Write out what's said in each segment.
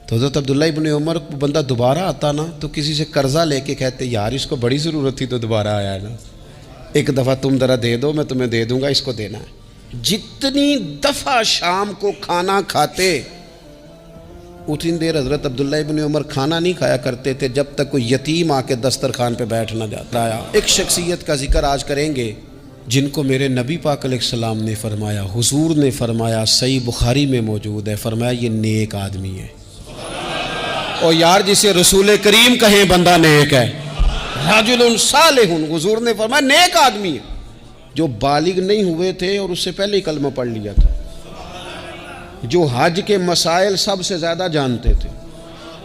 تو حضرت عبداللہ ابن عمر کو بندہ دوبارہ آتا نا تو کسی سے قرضہ لے کے کہتے یار اس کو بڑی ضرورت تھی تو دوبارہ آیا ہے نا، ایک دفعہ تم ذرا دے دو میں تمہیں دے دوں گا، اس کو دینا ہے۔ جتنی دفعہ شام کو کھانا کھاتے اتنی دیر حضرت عبداللہ ابن عمر کھانا نہیں کھایا کرتے تھے جب تک کوئی یتیم آ کے دسترخوان پہ بیٹھ نہ جاتا ہے۔ ایک شخصیت کا ذکر آج کریں گے جن کو میرے نبی پاک علیہ السلام نے فرمایا، حضور نے فرمایا، صحیح بخاری میں موجود ہے، فرمایا یہ نیک آدمی ہے۔ اور یار جسے رسول کریم کہیں بندہ نیک ہے، رجل صالح، حضور نے فرمایا نیک آدمی ہے، جو بالغ نہیں ہوئے تھے اور اس سے پہلے ہی کلمہ پڑھ لیا تھا، جو حج کے مسائل سب سے زیادہ جانتے تھے،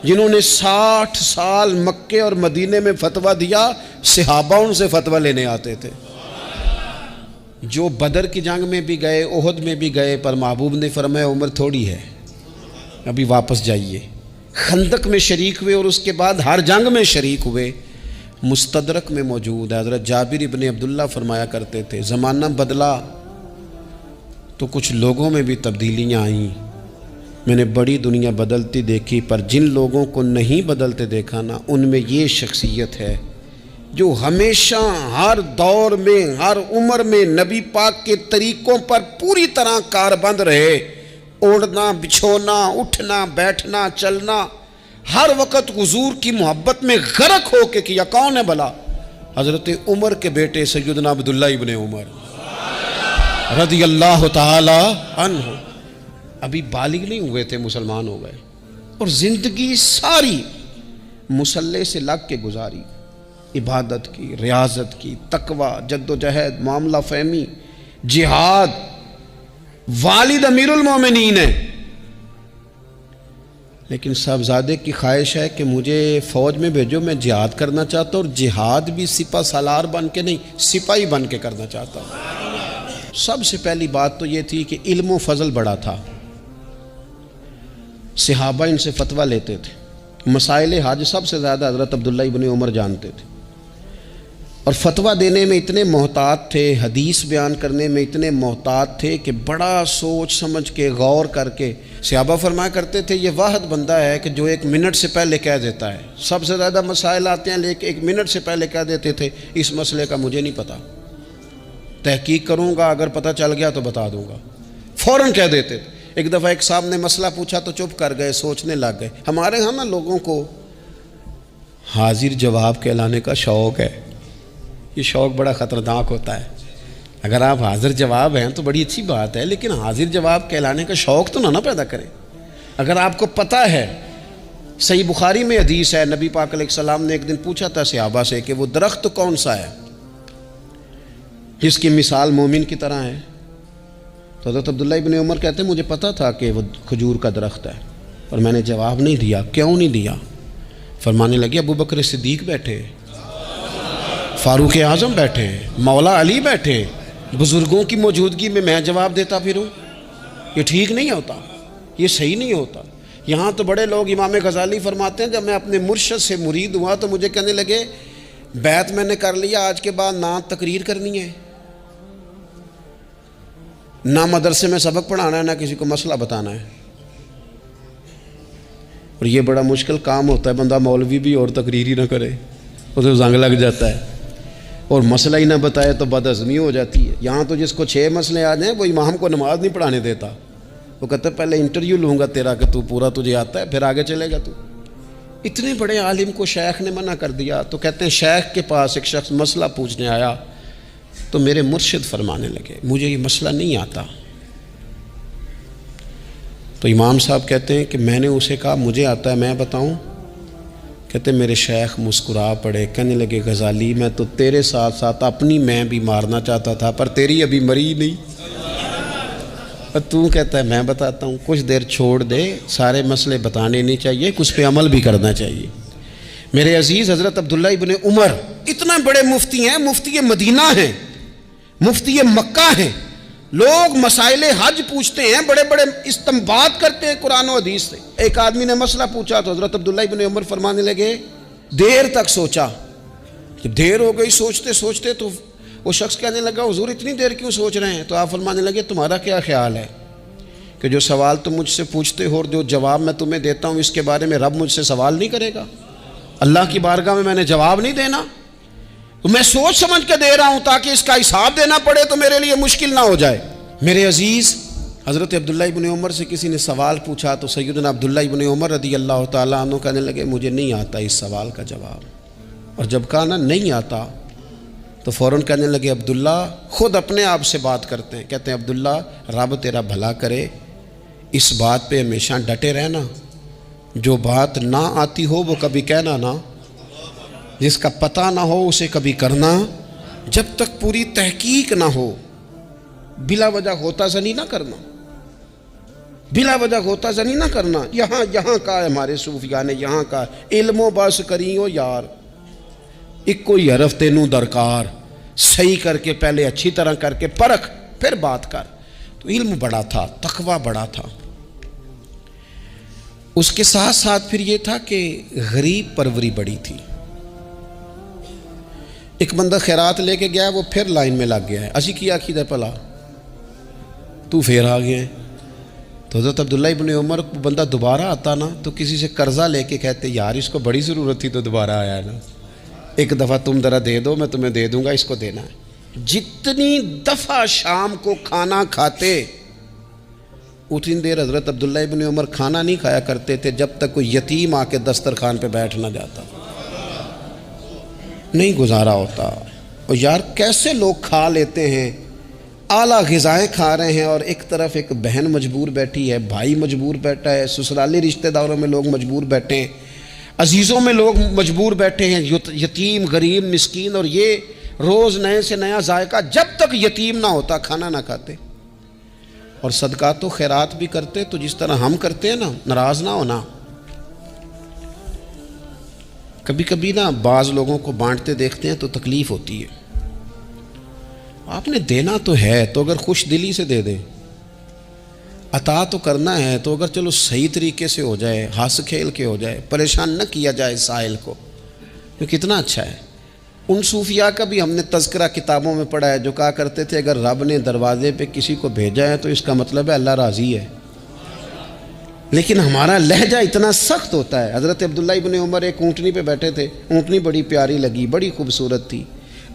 جنہوں نے 60 سال مکے اور مدینے میں فتویٰ دیا، صحابہ ان سے فتویٰ لینے آتے تھے، جو بدر کی جنگ میں بھی گئے، احد میں بھی گئے، پر محبوب نے فرمایا عمر تھوڑی ہے ابھی واپس جائیے، خندق میں شریک ہوئے اور اس کے بعد ہر جنگ میں شریک ہوئے۔ مستدرک میں موجود ہے، حضرت جابر ابن عبداللہ فرمایا کرتے تھے زمانہ بدلا تو کچھ لوگوں میں بھی تبدیلیاں آئیں، میں نے بڑی دنیا بدلتی دیکھی، پر جن لوگوں کو نہیں بدلتے دیکھا نا ان میں یہ شخصیت ہے جو ہمیشہ ہر دور میں ہر عمر میں نبی پاک کے طریقوں پر پوری طرح کاربند رہے، اوڑھنا بچھونا اٹھنا بیٹھنا چلنا ہر وقت حضور کی محبت میں غرق ہو کے کیا۔ کون ہے بھلا؟ حضرت عمر کے بیٹے سیدنا عبداللہ ابن عمر رضی اللہ تعالی عنہ، ابھی بالغ نہیں ہوئے تھے مسلمان ہو گئے، اور زندگی ساری مصلی سے لگ کے گزاری، عبادت کی، ریاضت کی، تقوی، جد و جہد، معاملہ فہمی، جہاد۔ والد امیر المومنین ہے، لیکن صاحبزادے کی خواہش ہے کہ مجھے فوج میں بھیجو، میں جہاد کرنا چاہتا ہوں، اور جہاد بھی سپہ سالار بن کے نہیں، سپاہی بن کے کرنا چاہتا ہوں۔ سب سے پہلی بات تو یہ تھی کہ علم و فضل بڑا تھا، صحابہ ان سے فتویٰ لیتے تھے، مسائل حج سب سے زیادہ حضرت عبداللہ ابن عمر جانتے تھے، اور فتویٰ دینے میں اتنے محتاط تھے، حدیث بیان کرنے میں اتنے محتاط تھے کہ بڑا سوچ سمجھ کے غور کر کے صحابہ فرمایا کرتے تھے یہ واحد بندہ ہے کہ جو 1 منٹ سے پہلے کہہ دیتا ہے، سب سے زیادہ مسائل آتے ہیں لیکن 1 منٹ سے پہلے کہہ دیتے تھے اس مسئلے کا مجھے نہیں پتہ، تحقیق کروں گا، اگر پتہ چل گیا تو بتا دوں گا، فوراً کہہ دیتے تھے۔ ایک دفعہ ایک صاحب نے مسئلہ پوچھا تو چپ کر گئے، سوچنے لگ گئے۔ ہمارے ہاں نا لوگوں کو حاضر جواب کہلانے کا شوق ہے، یہ شوق بڑا خطرناک ہوتا ہے۔ اگر آپ حاضر جواب ہیں تو بڑی اچھی بات ہے، لیکن حاضر جواب کہلانے کا شوق تو نہ پیدا کریں۔ اگر آپ کو پتہ ہے، صحیح بخاری میں حدیث ہے، نبی پاک علیہ السلام نے ایک دن پوچھا تھا صحابہ سے کہ وہ درخت کون سا ہے جس کی مثال مومن کی طرح ہے؟ تو حضرت عبداللہ ابن عمر کہتے ہیں مجھے پتہ تھا کہ وہ کھجور کا درخت ہے، پر میں نے جواب نہیں دیا۔ کیوں نہیں دیا؟ فرمانے لگے ابو بکر صدیق بیٹھے، فاروق اعظم بیٹھے، مولا علی بیٹھے، بزرگوں کی موجودگی میں میں جواب دیتا پھروں، یہ ٹھیک نہیں ہوتا، یہ صحیح نہیں ہوتا۔ یہاں تو بڑے لوگ، امام غزالی فرماتے ہیں جب میں اپنے مرشد سے مرید ہوا تو مجھے کہنے لگے بیعت میں نے کر لیا، آج کے بعد نہ تقریر کرنی ہے، نہ مدرسے میں سبق پڑھانا ہے، نہ کسی کو مسئلہ بتانا ہے۔ اور یہ بڑا مشکل کام ہوتا ہے، بندہ مولوی بھی اور تقریر ہی نہ کرے، اسے زنگ لگ جاتا ہے، اور مسئلہ ہی نہ بتائے تو بدعزمی ہو جاتی ہے۔ یہاں تو جس کو 6 مسئلے آ جائیں وہ امام کو نماز نہیں پڑھانے دیتا، وہ کہتا ہے پہلے انٹرویو لوں گا تیرا کہ تو پورا تجھے آتا ہے، پھر آگے چلے گا تو۔ اتنے بڑے عالم کو شیخ نے منع کر دیا، تو کہتے ہیں شیخ کے پاس ایک شخص مسئلہ پوچھنے آیا تو میرے مرشد فرمانے لگے مجھے یہ مسئلہ نہیں آتا۔ تو امام صاحب کہتے ہیں کہ میں نے اسے کہا مجھے آتا ہے، میں بتاؤں؟ کہتے میرے شیخ مسکرا پڑے، کہنے لگے غزالی میں تو تیرے ساتھ ساتھ اپنی میں بھی مارنا چاہتا تھا، پر تیری ابھی مری نہیں، اور تو کہتا ہے میں بتاتا ہوں۔ کچھ دیر چھوڑ دے، سارے مسئلے بتانے نہیں چاہیے، کچھ پہ عمل بھی کرنا چاہیے۔ میرے عزیز حضرت عبداللہ ابن عمر اتنا بڑے مفتی ہیں، مفتی مدینہ ہیں، مفتی مکہ ہیں، لوگ مسائل حج پوچھتے ہیں، بڑے بڑے استنباط کرتے ہیں قرآن و حدیث سے۔ ایک آدمی نے مسئلہ پوچھا تو حضرت عبداللہ ابن عمر فرمانے لگے دیر تک سوچا، جب دیر ہو گئی سوچتے سوچتے تو وہ شخص کہنے لگا حضور اتنی دیر کیوں سوچ رہے ہیں؟ تو آپ فرمانے لگے تمہارا کیا خیال ہے؟ کہ جو سوال تم مجھ سے پوچھتے ہو اور جو جواب میں تمہیں دیتا ہوں اس کے بارے میں رب مجھ سے سوال نہیں کرے گا؟ اللہ کی بارگاہ میں نے جواب نہیں دینا؟ میں سوچ سمجھ کے دے رہا ہوں تاکہ اس کا حساب دینا پڑے تو میرے لیے مشکل نہ ہو جائے۔ میرے عزیز، حضرت عبداللہ ابن عمر سے کسی نے سوال پوچھا تو سیدنا عبداللہ ابن عمر رضی اللہ تعالیٰ عنہ کہنے لگے مجھے نہیں آتا اس سوال کا جواب، اور جب کہا نا نہیں آتا تو فوراً کہنے لگے عبداللہ، خود اپنے آپ سے بات کرتے ہیں، کہتے ہیں عبداللہ رب تیرا بھلا کرے، اس بات پہ ہمیشہ ڈٹے رہنا، جو بات نہ آتی ہو وہ کبھی کہنا نہ، جس کا پتہ نہ ہو اسے کبھی کرنا، جب تک پوری تحقیق نہ ہو بلا وجہ ہوتا زنی نہ کرنا، بلا وجہ ہوتا زنی نہ کرنا۔ یہاں کا ہے ہمارے صوفیاء نے، یہاں کا علم و بس کریو یار، ایک کوئی حرف تینوں درکار، صحیح کر کے پہلے اچھی طرح کر کے پرکھ پھر بات کر۔ تو علم بڑا تھا، تقوی بڑا تھا۔ اس کے ساتھ ساتھ پھر یہ تھا کہ غریب پروری بڑی تھی۔ ایک بندہ خیرات لے کے گیا، وہ پھر لائن میں لگ گیا ہے، اسی کیا دے پلا تو پھر آ گیا ہے۔ تو حضرت عبداللہ ابن عمر کو بندہ دوبارہ آتا نا تو کسی سے قرضہ لے کے کہتے یار اس کو بڑی ضرورت تھی تو دوبارہ آیا ہے نا، ایک دفعہ تم ذرا دے دو میں تمہیں دے دوں گا، اس کو دینا ہے۔ جتنی دفعہ شام کو کھانا کھاتے اتنی دیر حضرت عبداللہ ابن عمر کھانا نہیں کھایا کرتے تھے جب تک کوئی یتیم آ کے دسترخوان پہ بیٹھ نہ جاتا، نہیں گزارا ہوتا۔ اور یار کیسے لوگ کھا لیتے ہیں، اعلیٰ غذائیں کھا رہے ہیں، اور ایک طرف ایک بہن مجبور بیٹھی ہے، بھائی مجبور بیٹھا ہے، سسرالی رشتہ داروں میں لوگ مجبور بیٹھے ہیں، عزیزوں میں لوگ مجبور بیٹھے ہیں، یتیم غریب مسکین، اور یہ روز نئے سے نیا ذائقہ، جب تک یتیم نہ ہوتا کھانا نہ کھاتے۔ اور صدقات و خیرات بھی کرتے تو جس طرح ہم کرتے ہیں نا، ناراض نہ ہونا۔ کبھی کبھی نا بعض لوگوں کو بانٹتے دیکھتے ہیں تو تکلیف ہوتی ہے، آپ نے دینا تو ہے تو اگر خوش دلی سے دے دیں، عطا تو کرنا ہے تو اگر چلو صحیح طریقے سے ہو جائے، ہنس کھیل کے ہو جائے، پریشان نہ کیا جائے سائل کو، یہ کتنا اچھا ہے۔ ان صوفیاء کا بھی ہم نے تذکرہ کتابوں میں پڑھا ہے جو کہا کرتے تھے اگر رب نے دروازے پہ کسی کو بھیجا ہے تو اس کا مطلب ہے اللہ راضی ہے، لیکن ہمارا لہجہ اتنا سخت ہوتا ہے۔ حضرت عبداللہ ابن عمر ایک اونٹنی پہ بیٹھے تھے، اونٹنی بڑی پیاری لگی، بڑی خوبصورت تھی،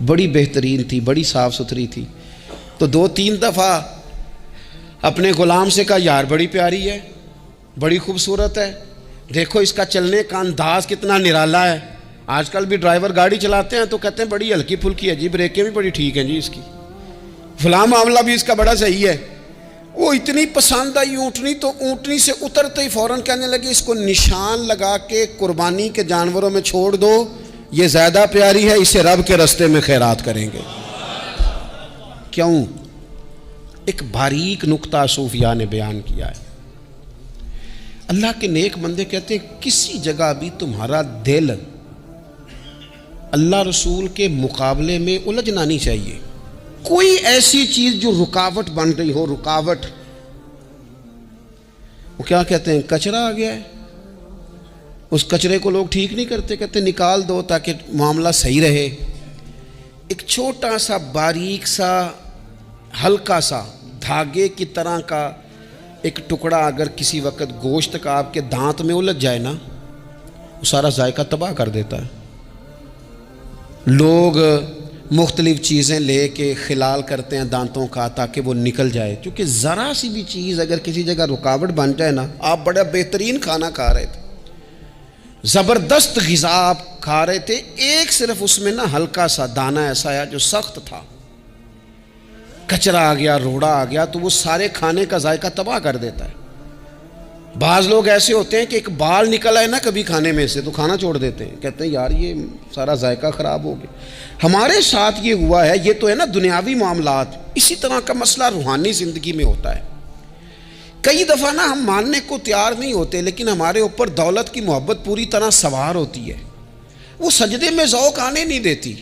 بڑی بہترین تھی، بڑی صاف ستھری تھی، تو 2-3 دفعہ اپنے غلام سے کہا یار بڑی پیاری ہے، بڑی خوبصورت ہے، دیکھو اس کا چلنے کا انداز کتنا نرالا ہے۔ آج کل بھی ڈرائیور گاڑی چلاتے ہیں تو کہتے ہیں بڑی ہلکی پھلکی ہے جی، بریکیں بھی بڑی ٹھیک ہیں جی اس کی، فلاں معاملہ بھی اس کا بڑا صحیح ہے۔ وہ اتنی پسند آئی اونٹنی تو اونٹنی سے اترتے ہی فوراً کہنے لگے اس کو نشان لگا کے قربانی کے جانوروں میں چھوڑ دو، یہ زیادہ پیاری ہے، اسے رب کے رستے میں خیرات کریں گے۔ کیوں؟ ایک باریک نکتہ صوفیاء نے بیان کیا ہے۔ اللہ کے نیک بندے کہتے ہیں کسی جگہ بھی تمہارا دل اللہ رسول کے مقابلے میں الجھنا نہیں چاہیے۔ کوئی ایسی چیز جو رکاوٹ بن رہی ہو، رکاوٹ، وہ کیا کہتے ہیں کچرا آ گیا ہے، اس کچرے کو لوگ ٹھیک نہیں کرتے، کہتے نکال دو تاکہ معاملہ صحیح رہے۔ ایک چھوٹا سا باریک سا ہلکا سا دھاگے کی طرح کا ایک ٹکڑا اگر کسی وقت گوشت کا آپ کے دانت میں الجھ جائے نا، وہ سارا ذائقہ تباہ کر دیتا ہے۔ لوگ مختلف چیزیں لے کے خلال کرتے ہیں دانتوں کا تاکہ وہ نکل جائے، کیونکہ ذرا سی بھی چیز اگر کسی جگہ رکاوٹ بن جائے نا، آپ بڑا بہترین کھانا کھا رہے تھے، زبردست غذا آپ کھا رہے تھے، ایک صرف اس میں نا ہلکا سا دانہ ایسا ہے جو سخت تھا، کچرا آ گیا، روڑا آ گیا، تو وہ سارے کھانے کا ذائقہ تباہ کر دیتا ہے۔ بعض لوگ ایسے ہوتے ہیں کہ ایک بال نکل آئے نا کبھی کھانے میں سے تو کھانا چھوڑ دیتے ہیں، کہتے ہیں یار یہ سارا ذائقہ خراب ہو گیا۔ ہمارے ساتھ یہ ہوا ہے، یہ تو ہے نا دنیاوی معاملات، اسی طرح کا مسئلہ روحانی زندگی میں ہوتا ہے۔ کئی دفعہ نا ہم ماننے کو تیار نہیں ہوتے، لیکن ہمارے اوپر دولت کی محبت پوری طرح سوار ہوتی ہے، وہ سجدے میں ذوق آنے نہیں دیتی۔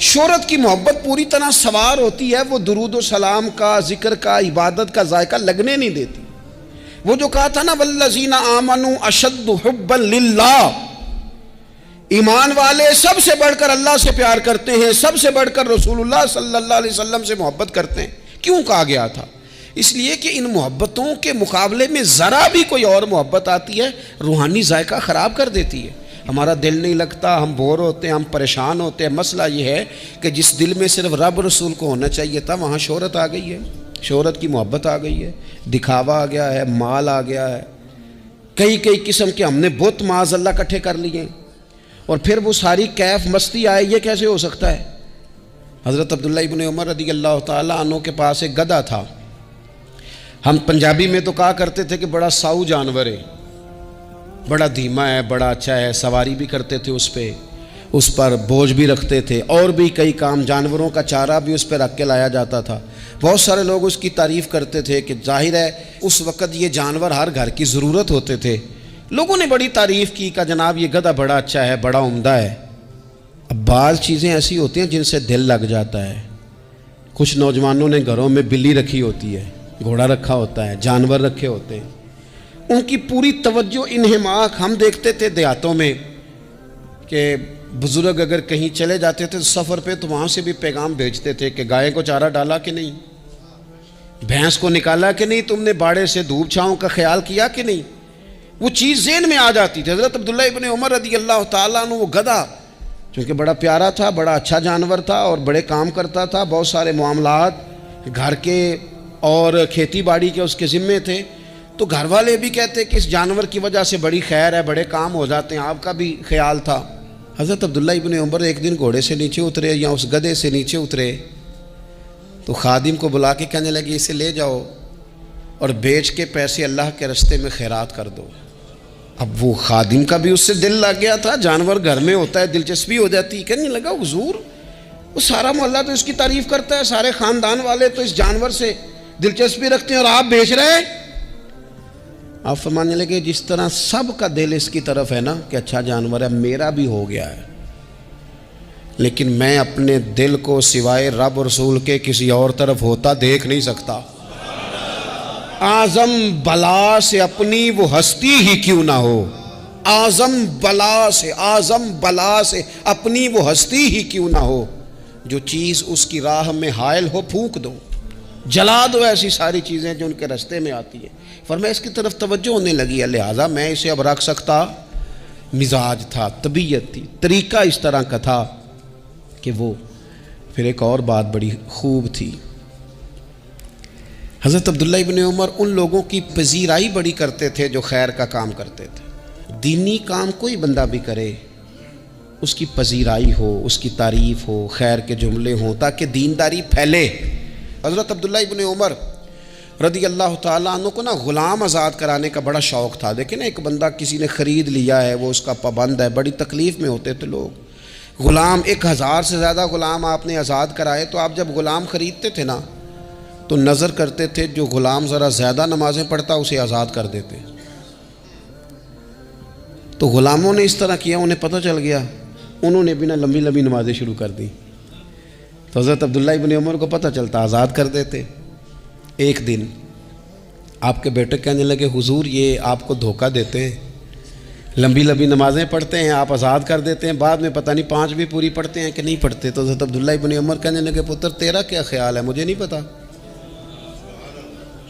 شہرت کی محبت پوری طرح سوار ہوتی ہے، وہ درود و سلام کا، ذکر کا، عبادت کا ذائقہ لگنے نہیں دیتی۔ وہ جو کہا تھا نا والذین آمنوا اشد حبا للہ، ایمان والے سب سے بڑھ کر اللہ سے پیار کرتے ہیں، سب سے بڑھ کر رسول اللہ صلی اللہ علیہ وسلم سے محبت کرتے ہیں۔ کیوں کہا گیا تھا؟ اس لیے کہ ان محبتوں کے مقابلے میں ذرا بھی کوئی اور محبت آتی ہے روحانی ذائقہ خراب کر دیتی ہے. ہمارا دل نہیں لگتا، ہم بور ہوتے ہیں، ہم پریشان ہوتے ہیں. مسئلہ یہ ہے کہ جس دل میں صرف رب رسول کو ہونا چاہیے تھا وہاں شہرت آ گئی ہے، شہرت کی محبت آ گئی ہے، دکھاوا آ گیا ہے، مال آ گیا ہے، کئی قسم کے ہم نے بت معاذ اللہ اکٹھے کر لیے، اور پھر وہ ساری کیف مستی آئے. یہ کیسے ہو سکتا ہے؟ حضرت عبداللہ ابن عمر رضی اللہ تعالیٰ عنہ کے پاس ایک گدھا تھا. ہم پنجابی میں تو کہا کرتے تھے کہ بڑا ساؤ جانور ہے، بڑا دھیما ہے، بڑا اچھا ہے، سواری بھی کرتے تھے اس پہ، اس پر بوجھ بھی رکھتے تھے، اور بھی کئی کام، جانوروں کا چارہ بھی اس پہ رکھ کے لایا جاتا تھا. بہت سارے لوگ اس کی تعریف کرتے تھے کہ ظاہر ہے اس وقت یہ جانور ہر گھر کی ضرورت ہوتے تھے. لوگوں نے بڑی تعریف کی کہ جناب یہ گدھا بڑا اچھا ہے، بڑا عمدہ ہے. اب بعض چیزیں ایسی ہوتی ہیں جن سے دل لگ جاتا ہے. کچھ نوجوانوں نے گھروں میں بلی رکھی ہوتی ہے، گھوڑا رکھا ہوتا ہے، جانور رکھے ہوتے ہیں، ان کی پوری توجہ انہماک. ہم دیکھتے تھے دیہاتوں میں کہ بزرگ اگر کہیں چلے جاتے تھے سفر پہ تو وہاں سے بھی پیغام بھیجتے تھے کہ گائے کو چارہ ڈالا کہ نہیں، بھینس کو نکالا کہ نہیں، تم نے باڑے سے دھوپ چھاؤں کا خیال کیا کہ نہیں. وہ چیز ذہن میں آ جاتی تھی. حضرت عبداللہ ابن عمر رضی اللہ تعالیٰ عنہ وہ گدھا چونکہ بڑا پیارا تھا، بڑا اچھا جانور تھا اور بڑے کام کرتا تھا، بہت سارے معاملات گھر کے اور کھیتی باڑی کے اس کے ذمے تھے، تو گھر والے بھی کہتے کہ اس جانور کی وجہ سے بڑی خیر ہے، بڑے کام ہو جاتے ہیں. آپ کا بھی خیال تھا. حضرت عبداللہ ابن عمر ایک دن گھوڑے سے نیچے اترے یا اس گدھے سے نیچے اترے تو خادم کو بلا کے کہنے لگے اسے لے جاؤ اور بیچ کے پیسے اللہ کے راستے میں خیرات کر دو. اب وہ خادم کا بھی اس سے دل لگ گیا تھا، جانور گھر میں ہوتا ہے دلچسپی ہو جاتی. کہنے لگا حضور وہ سارا محلہ تو اس کی تعریف کرتا ہے، سارے خاندان والے تو اس جانور سے دلچسپی رکھتے ہیں اور آپ بیچ رہے ہیں. آپ فرمانے لگے جس طرح سب کا دل اس کی طرف ہے نا کہ اچھا جانور ہے، میرا بھی ہو گیا ہے، لیکن میں اپنے دل کو سوائے رب رسول کے کسی اور طرف ہوتا دیکھ نہیں سکتا. اعظم بلا سے اپنی وہ ہستی ہی کیوں نہ ہو، اعظم بلا سے اپنی وہ ہستی ہی کیوں نہ ہو، جو چیز اس کی راہ میں حائل ہو پھونک دو، جلا دو ایسی ساری چیزیں جو ان کے راستے میں آتی ہیں. فرمایا اس کی طرف توجہ ہونے لگی ہے، لہٰذا میں اسے اب رکھ سکتا. مزاج تھا، طبیعت تھی، طریقہ اس طرح کا تھا کہ وہ. پھر ایک اور بات بڑی خوب تھی، حضرت عبداللہ ابن عمر ان لوگوں کی پذیرائی بڑی کرتے تھے جو خیر کا کام کرتے تھے. دینی کام کوئی بندہ بھی کرے اس کی پذیرائی ہو، اس کی تعریف ہو، خیر کے جملے ہوں تاکہ دینداری پھیلے. حضرت عبداللہ ابن عمر رضی اللہ تعالیٰ عنہ کو نا غلام آزاد کرانے کا بڑا شوق تھا. دیکھیں نا ایک بندہ کسی نے خرید لیا ہے، وہ اس کا پابند ہے، بڑی تکلیف میں ہوتے تھے لوگ. غلام 1000 سے زیادہ غلام آپ نے آزاد کرائے، تو آپ جب غلام خریدتے تھے نا تو نظر کرتے تھے جو غلام ذرا زیادہ نمازیں پڑھتا اسے آزاد کر دیتے. تو غلاموں نے اس طرح کیا، انہیں پتہ چل گیا، انہوں نے بھی نا لمبی لمبی نمازیں شروع کر دی. تو حضرت عبداللہ ابن عمر کو پتہ چلتا، آزاد کر دیتے. ایک دن آپ کے بیٹے کہنے لگے حضور یہ آپ کو دھوکہ دیتے ہیں، لمبی لمبی نمازیں پڑھتے ہیں، آپ آزاد کر دیتے ہیں، بعد میں پتہ نہیں 5 بھی پوری پڑھتے ہیں کہ نہیں پڑھتے. تو حضرت عبداللہ ابن عمر کہنے لگے پتر تیرا کیا خیال ہے، مجھے نہیں پتہ.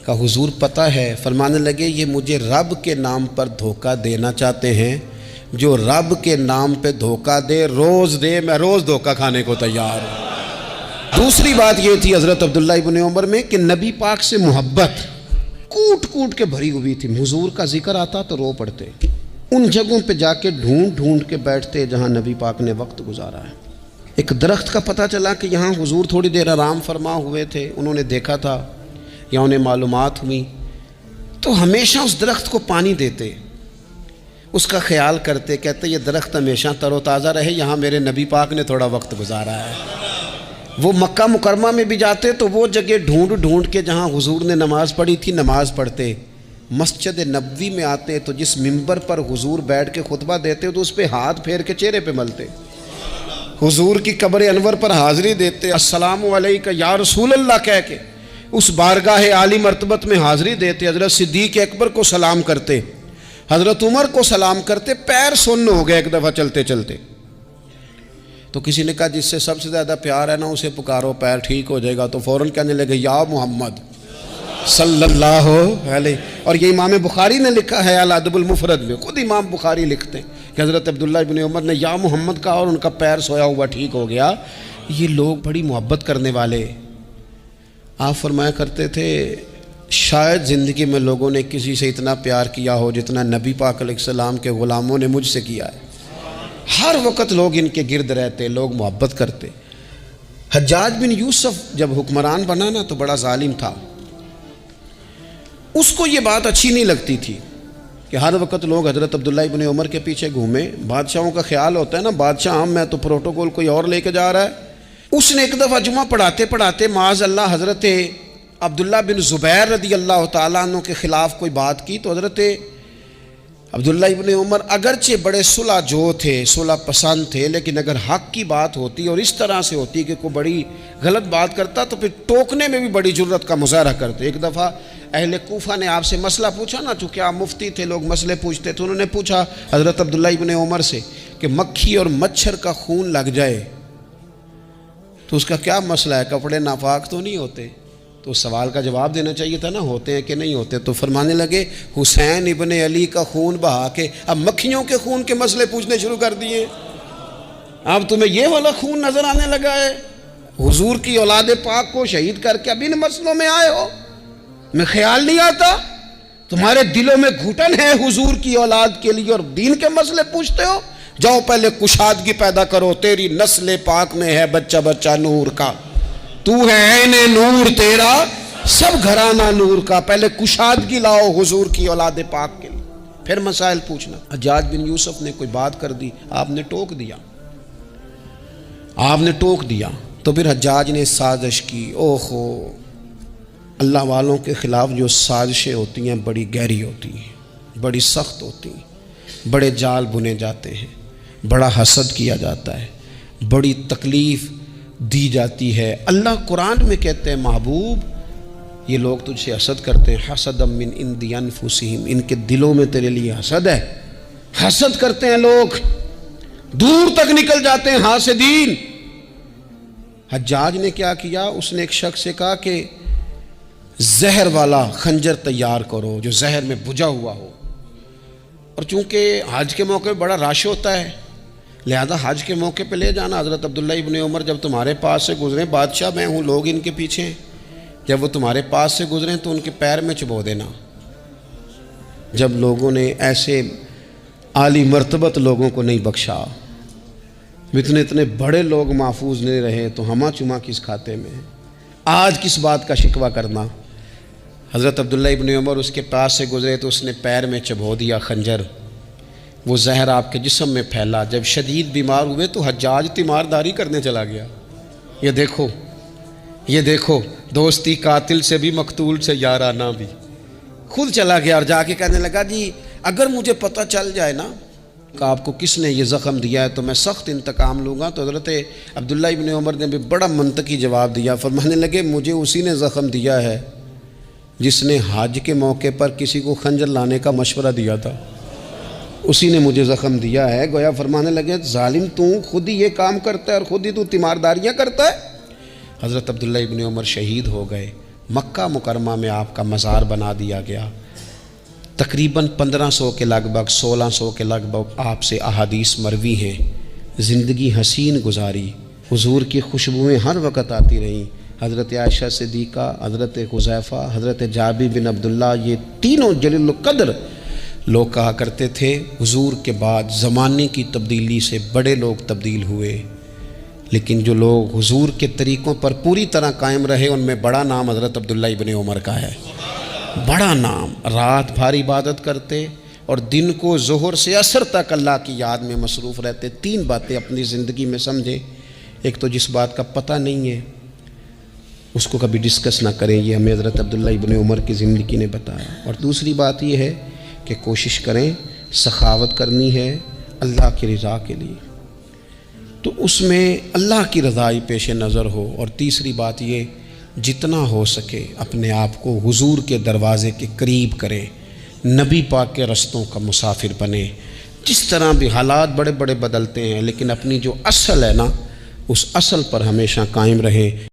کہا حضور پتہ ہے. فرمانے لگے یہ مجھے رب کے نام پر دھوکہ دینا چاہتے ہیں، جو رب کے نام پہ دھوکہ دے روز دے، میں روز دھوکہ کھانے کو تیار ہوں. دوسری بات یہ تھی حضرت عبداللہ ابن عمر میں کہ نبی پاک سے محبت کوٹ کوٹ کے بھری ہوئی تھی. حضور کا ذکر آتا تو رو پڑتے، ان جگہوں پہ جا کے ڈھونڈ ڈھونڈ کے بیٹھتے جہاں نبی پاک نے وقت گزارا ہے. ایک درخت کا پتہ چلا کہ یہاں حضور تھوڑی دیر آرام فرما ہوئے تھے، انہوں نے دیکھا تھا یا انہیں معلومات ہوئی، تو ہمیشہ اس درخت کو پانی دیتے، اس کا خیال کرتے، کہتے یہ درخت ہمیشہ تر و تازہ رہے، یہاں میرے نبی پاک نے تھوڑا وقت گزارا ہے. وہ مکہ مکرمہ میں بھی جاتے تو وہ جگہ ڈھونڈ ڈھونڈ کے جہاں حضور نے نماز پڑھی تھی نماز پڑھتے. مسجد نبوی میں آتے تو جس ممبر پر حضور بیٹھ کے خطبہ دیتے تو اس پہ ہاتھ پھیر کے چہرے پہ ملتے. حضور کی قبر انور پر حاضری دیتے، السلام علیکہ یا رسول اللہ کہہ کے اس بارگاہ عالی مرتبت میں حاضری دیتے. حضرت صدیق اکبر کو سلام کرتے، حضرت عمر کو سلام کرتے. پیر سن ہو گئے ایک دفعہ چلتے چلتے، تو کسی نے کہا جس سے سب سے زیادہ پیار ہے نا اسے پکارو، پیر ٹھیک ہو جائے گا. تو فوراً کہنے لگے یا محمد. صلی اللہ علیہ. اور یہ امام بخاری نے لکھا ہے الادب المفرد میں، خود امام بخاری لکھتے ہیں کہ حضرت عبداللہ ابن عمر نے یا محمد کہا اور ان کا پیر سویا ہوا ٹھیک ہو گیا. یہ لوگ بڑی محبت کرنے والے. آپ فرمایا کرتے تھے شاید زندگی میں لوگوں نے کسی سے اتنا پیار کیا ہو جتنا نبی پاک علیہ السلام کے غلاموں نے مجھ سے کیا ہے. ہر وقت لوگ ان کے گرد رہتے، لوگ محبت کرتے. حجاج بن یوسف جب حکمران بنا نا تو بڑا ظالم تھا. اس کو یہ بات اچھی نہیں لگتی تھی کہ ہر وقت لوگ حضرت عبداللہ ابن عمر کے پیچھے گھومیں. بادشاہوں کا خیال ہوتا ہے نا، بادشاہ ہم میں تو پروٹوکول کوئی اور لے کے جا رہا ہے. اس نے ایک دفعہ جمعہ پڑھاتے پڑھاتے معاذ اللہ حضرت عبداللہ بن زبیر رضی اللہ تعالیٰ عنہ کے خلاف کوئی بات کی. تو حضرت عبداللہ ابن عمر اگرچہ بڑے صلح جو تھے، صلح پسند تھے، لیکن اگر حق کی بات ہوتی اور اس طرح سے ہوتی کہ کوئی بڑی غلط بات کرتا تو پھر ٹوکنے میں بھی بڑی جرت کا مظاہرہ کرتے. ایک دفعہ اہل کوفہ نے آپ سے مسئلہ پوچھا نا، چونکہ آپ مفتی تھے، لوگ مسئلے پوچھتے تھے. انہوں نے پوچھا حضرت عبداللہ ابن عمر سے کہ مکھی اور مچھر کا خون لگ جائے تو اس کا کیا مسئلہ ہے؟ کپڑے ناپاک تو نہیں ہوتے؟ تو اس سوال کا جواب دینا چاہیے تھا نا، ہوتے ہیں کہ نہیں ہوتے. تو فرمانے لگے حسین ابن علی کا خون بہا کے اب مکھیوں کے خون کے مسئلے پوچھنے شروع کر دیے. اب تمہیں یہ والا خون نظر آنے لگا ہے؟ حضور کی اولاد پاک کو شہید کر کے اب ان مسئلوں میں آئے ہو؟ میں خیال نہیں آتا تمہارے دلوں میں گھٹن ہے حضور کی اولاد کے لیے اور دین کے مسئلے پوچھتے ہو. جاؤ پہلے کشادگی پیدا کرو، تیری نسل پاک میں ہے بچہ بچہ نور کا، تو ہے عین نور تیرا سب گھرانہ نور کا. پہلے کشادگی لاؤ حضور کی اولاد پاک کے لیے، پھر مسائل پوچھنا. حجاج بن یوسف نے کوئی بات کر دی، آپ نے ٹوک دیا، آپ نے ٹوک دیا. تو پھر حجاج نے سازش کی. اوہو، اللہ والوں کے خلاف جو سازشیں ہوتی ہیں بڑی گہری ہوتی ہیں، بڑی سخت ہوتی ہیں، بڑے جال بنے جاتے ہیں، بڑا حسد کیا جاتا ہے، بڑی تکلیف دی جاتی ہے. اللہ قرآن میں کہتے ہیں محبوب یہ لوگ تجھ سے حسد کرتے ہیں، حسد من عند انفسہم، ان کے دلوں میں تیرے لیے حسد ہے. حسد کرتے ہیں لوگ، دور تک نکل جاتے ہیں حاسدین. حجاج نے کیا کیا؟ اس نے ایک شخص سے کہا کہ زہر والا خنجر تیار کرو جو زہر میں بجھا ہوا ہو. اور چونکہ حج کے موقع پہ بڑا رش ہوتا ہے لہذا حج کے موقع پہ لے جانا. حضرت عبداللہ ابن عمر جب تمہارے پاس سے گزریں، بادشاہ میں ہوں، لوگ ان کے پیچھے ہیں، جب وہ تمہارے پاس سے گزریں تو ان کے پیر میں چبو دینا. جب لوگوں نے ایسے عالی مرتبت لوگوں کو نہیں بخشا، اتنے بڑے لوگ محفوظ نہیں رہے تو ہمہ چما کس کھاتے میں؟ آج کس بات کا شکوہ کرنا؟ حضرت عبداللہ ابن عمر اس کے پاس سے گزرے تو اس نے پیر میں چبو دیا خنجر. وہ زہر آپ کے جسم میں پھیلا. جب شدید بیمار ہوئے تو حجاج تیمارداری کرنے چلا گیا. یہ دیکھو، یہ دیکھو، دوستی قاتل سے بھی مقتول سے یارانہ بھی. خود چلا گیا اور جا کے کہنے لگا جی اگر مجھے پتہ چل جائے نا کہ آپ کو کس نے یہ زخم دیا ہے تو میں سخت انتقام لوں گا. تو حضرت عبداللہ ابن عمر نے بھی بڑا منطقی جواب دیا. فرمانے لگے مجھے اسی نے زخم دیا ہے جس نے حج کے موقع پر کسی کو خنجر لانے کا مشورہ دیا تھا، اسی نے مجھے زخم دیا ہے. گویا فرمانے لگے ظالم تو خود ہی یہ کام کرتا ہے اور خود ہی تو تیمارداریاں کرتا ہے. حضرت عبداللہ ابن عمر شہید ہو گئے. مکہ مکرمہ میں آپ کا مزار بنا دیا گیا. تقریباً 1500 کے لگ بھگ 1600 کے لگ بھگ آپ سے احادیث مروی ہیں. زندگی حسین گزاری، حضور کی خوشبوئیں ہر وقت آتی رہیں. حضرت عائشہ صدیقہ، حضرت حذیفہ، حضرت جابر بن عبداللہ، یہ تینوں جلیل القدر لوگ کہا کرتے تھے حضور کے بعد زمانے کی تبدیلی سے بڑے لوگ تبدیل ہوئے، لیکن جو لوگ حضور کے طریقوں پر پوری طرح قائم رہے ان میں بڑا نام حضرت عبداللہ ابن عمر کا ہے. بڑا نام. رات بھر عبادت کرتے اور دن کو ظہر سے عصر تک اللہ کی یاد میں مصروف رہتے. 3 باتیں اپنی زندگی میں سمجھیں. ایک تو جس بات کا پتہ نہیں ہے اس کو کبھی ڈسکس نہ کریں، یہ ہمیں حضرت عبداللہ ابن عمر کی زندگی نے بتایا. اور دوسری بات یہ ہے کہ کوشش کریں، سخاوت کرنی ہے اللہ کی رضا کے لیے، تو اس میں اللہ کی رضا ہی پیش نظر ہو. اور تیسری بات یہ جتنا ہو سکے اپنے آپ کو حضور کے دروازے کے قریب کریں، نبی پاک کے رستوں کا مسافر بنیں. جس طرح بھی حالات بڑے بڑے بدلتے ہیں لیکن اپنی جو اصل ہے نا اس اصل پر ہمیشہ قائم رہیں.